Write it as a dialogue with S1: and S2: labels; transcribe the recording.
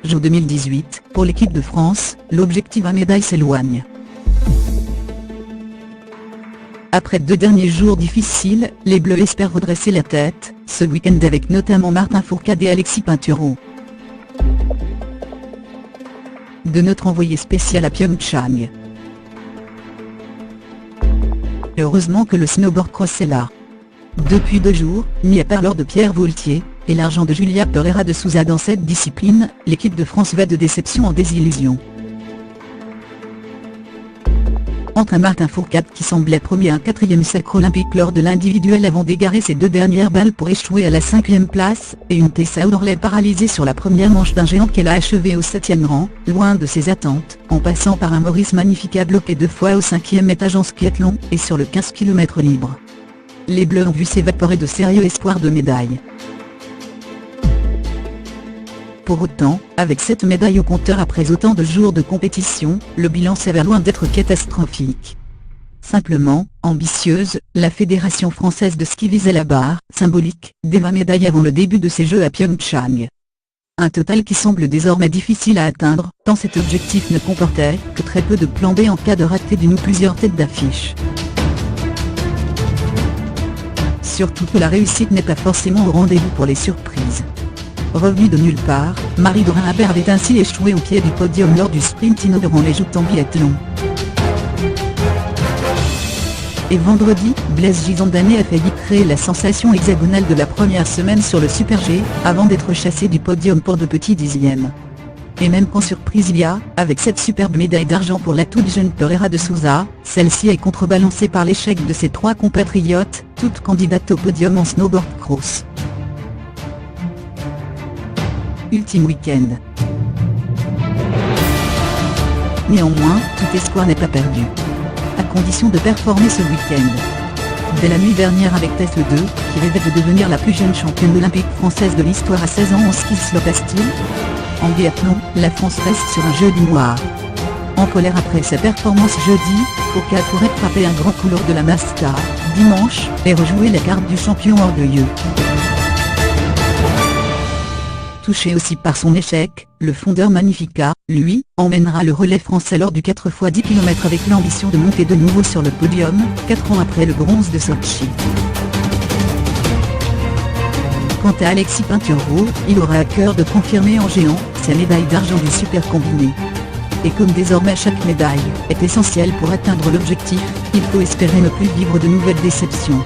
S1: JO 2018, pour l'équipe de France, l'objectif à médaille s'éloigne. Après 2 derniers jours difficiles, les Bleus espèrent redresser la tête, ce week-end avec notamment Martin Fourcade et Alexis Pinturault. De notre envoyé spécial à Pyeongchang. Heureusement que le snowboard cross est là. Depuis 2 jours, mis à part l'or de Pierre Vaultier, et l'argent de Julia Pereira de Souza dans cette discipline, l'équipe de France va de déception en désillusion. Entre un Martin Fourcade qui semblait promis un 4e sacre olympique lors de l'individuel avant d'égarer ses 2 dernières balles pour échouer à la 5e place, et une Tessa Oudorlet paralysée sur la première manche d'un géant qu'elle a achevé au 7e rang, loin de ses attentes, en passant par un Maurice Magnifica bloqué 2 fois au 5e étage en skiathlon, et sur le 15 km libre. Les Bleus ont vu s'évaporer de sérieux espoirs de médailles. Pour autant, avec 7 médailles au compteur après autant de jours de compétition, le bilan s'avère loin d'être catastrophique. Simplement, ambitieuse, la Fédération française de ski visait la barre symbolique des 20 médailles avant le début de ces Jeux à Pyeongchang. Un total qui semble désormais difficile à atteindre, tant cet objectif ne comportait que très peu de plan B en cas de raté d'une ou plusieurs têtes d'affiche. Surtout que la réussite n'est pas forcément au rendez-vous pour les surprises. Revenue de nulle part, Marie-Dorin Habert avait ainsi échoué au pied du podium lors du sprint inaugurant les Jeux en biathlon. Et vendredi, Blaise Gisandani a failli créer la sensation hexagonale de la première semaine sur le Super G, avant d'être chassé du podium pour de petits dixièmes. Et même quand surprise il y a, avec cette superbe médaille d'argent pour la toute jeune Pereira de Souza, celle-ci est contrebalancée par l'échec de ses 3 compatriotes, toutes candidates au podium en snowboard cross. Ultime week-end. Néanmoins, tout espoir n'est pas perdu. À condition de performer ce week-end. Dès la nuit dernière avec Tess Le 2, qui rêvait de devenir la plus jeune championne olympique française de l'histoire à 16 ans en ski slopestyle. En biathlon, la France reste sur un jeudi noir. En colère après sa performance jeudi, Fourcade pourrait frapper un grand coup lors de la Mastart, dimanche, et rejouer la carte du champion orgueilleux. Touché aussi par son échec, le fondeur Magnifica, lui, emmènera le relais français lors du 4 x 10 km avec l'ambition de monter de nouveau sur le podium, 4 ans après le bronze de Sochi. Quant à Alexis Pinturault, il aura à cœur de confirmer en géant sa médaille d'argent du super combiné. Et comme désormais chaque médaille est essentielle pour atteindre l'objectif, il faut espérer ne plus vivre de nouvelles déceptions.